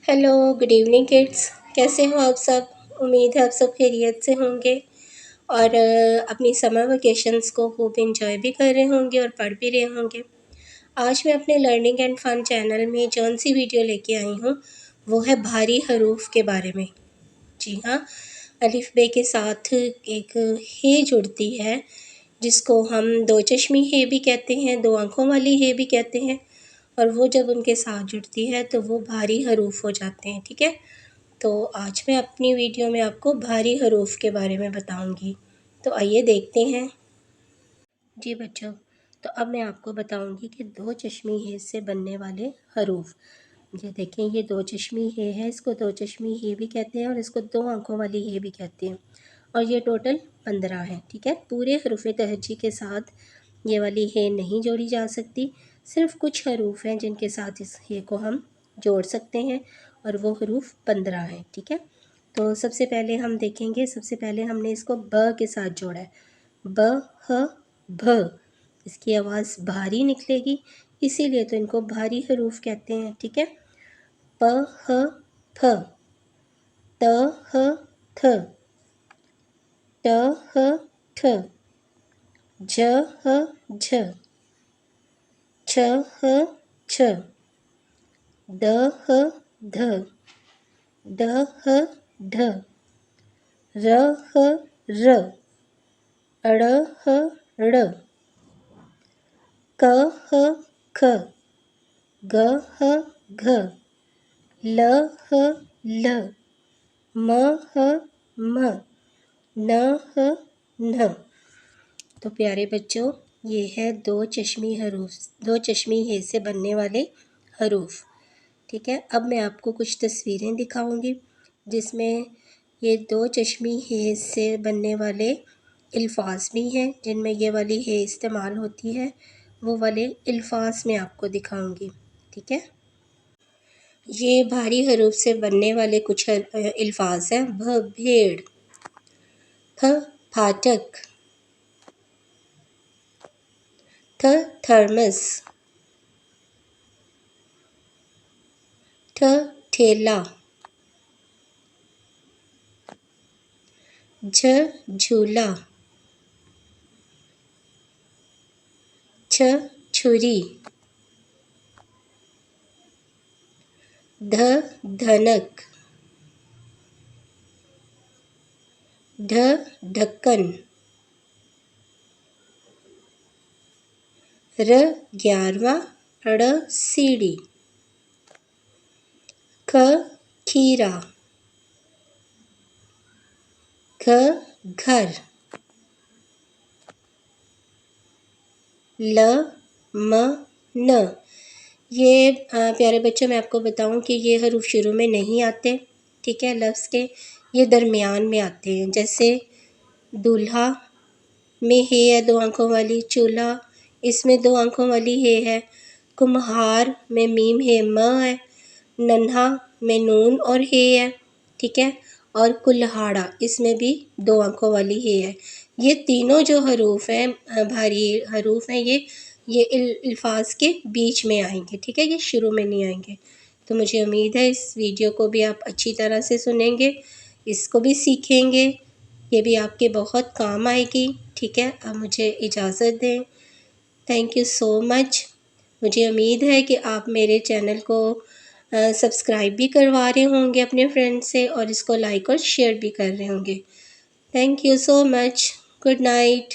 Hello, good evening kids. कैसे हो आप सब? उम्मीद है आप सब खैरियत से होंगे और अपनी समर वेकेशंस को खूब इंजॉय भी कर रहे होंगे और पढ़ भी रहे होंगे। आज मैं अपने लर्निंग एंड फन चैनल में जौन सी वीडियो लेके आई हूँ वो है भारी हरूफ के बारे में। जी हाँ, अलिफ बे के साथ एक हे जुड़ती है जिसको हम दो चश्मी हे भी कहते हैं, दो आँखों वाली हे भी कहते हैं, और वो जब उनके साथ जुड़ती है तो वो भारी हरूफ हो जाते हैं। ठीक है, तो आज मैं अपनी वीडियो में आपको भारी हरूफ के बारे में बताऊंगी। तो आइए देखते हैं। जी बच्चों, तो अब मैं आपको बताऊंगी कि दो चश्मी हे से बनने वाले हरूफ। ये देखें, ये दो चश्मी हे है, इसको दो चश्मी हे भी कहते हैं और इसको दो आंखों वाली हे भी कहते हैं। और ये टोटल 15 है। ठीक है, पूरे हरूफ तहज्जी के साथ ये वाली हे नहीं जोड़ी जा सकती। सिर्फ कुछ हरूफ हैं जिनके साथ इस हे को हम जोड़ सकते हैं और वो हरूफ 15 हैं। ठीक है, तो सबसे पहले हम देखेंगे, सबसे पहले हमने इसको ब के साथ जोड़ा है। ब, ह, भ। इसकी आवाज़ भारी निकलेगी, इसीलिए तो इनको भारी हरूफ कहते हैं। ठीक है, प, ह, फ, त, ह, थ, ट, ह, ठ, ज, ह, झ, छ, ह, छ, द, ह, ध, द, ह, ढ, र, ह, र, ड़, ह, ड़, क, ह, ख, ग, ह, घ, ल, ह, ल, म, ह, म, न, ह, न। तो प्यारे बच्चों, ये है दो चश्मी हरूफ, दो चश्मी हे से बनने वाले हरूफ। ठीक है, अब मैं आपको कुछ तस्वीरें दिखाऊंगी जिसमें ये दो चश्मी हे से बनने वाले अल्फाज भी हैं जिनमें ये वाली हे इस्तेमाल होती है। वो वाले अल्फाज मैं आपको दिखाऊंगी। ठीक है, ये भारी हरूफ से बनने वाले कुछ अल्फाज हैं। भ, भेड़, फ, फाटक, थ, थर्मस, ठ, ठेला, झ, झूला, छ, छुरी, ध, धनक, ढ, ढक्कन, र, 11वां, ड़, सीढ़ी, ख, खीरा, घ, घर, ल, म, न। ये प्यारे बच्चों, मैं आपको बताऊं कि ये हरूफ शुरू में नहीं आते। ठीक है, लफ्ज़ के ये दरमियान में आते हैं। जैसे दूल्हा में हे है दो आंखों वाली, चूल्हा इसमें दो आंखों वाली हे है, कुम्हार में मीम है म है, नन्हा में नून और हे है। ठीक है, और कुल्हाड़ा इसमें भी दो आंखों वाली हे है। ये तीनों जो हरूफ हैं, भारी हरूफ हैं, ये अल्फाज के बीच में आएंगे। ठीक है, ये शुरू में नहीं आएंगे। तो मुझे उम्मीद है इस वीडियो को भी आप अच्छी तरह से सुनेंगे, इसको भी सीखेंगे, ये भी आपके बहुत काम आएगी। ठीक है, अब मुझे इजाज़त दें। Thank you so much. मुझे उम्मीद है कि आप मेरे चैनल को सब्सक्राइब भी करवा रहे होंगे अपने फ्रेंड से और इसको लाइक और शेयर भी कर रहे होंगे। Thank you so much. Good night.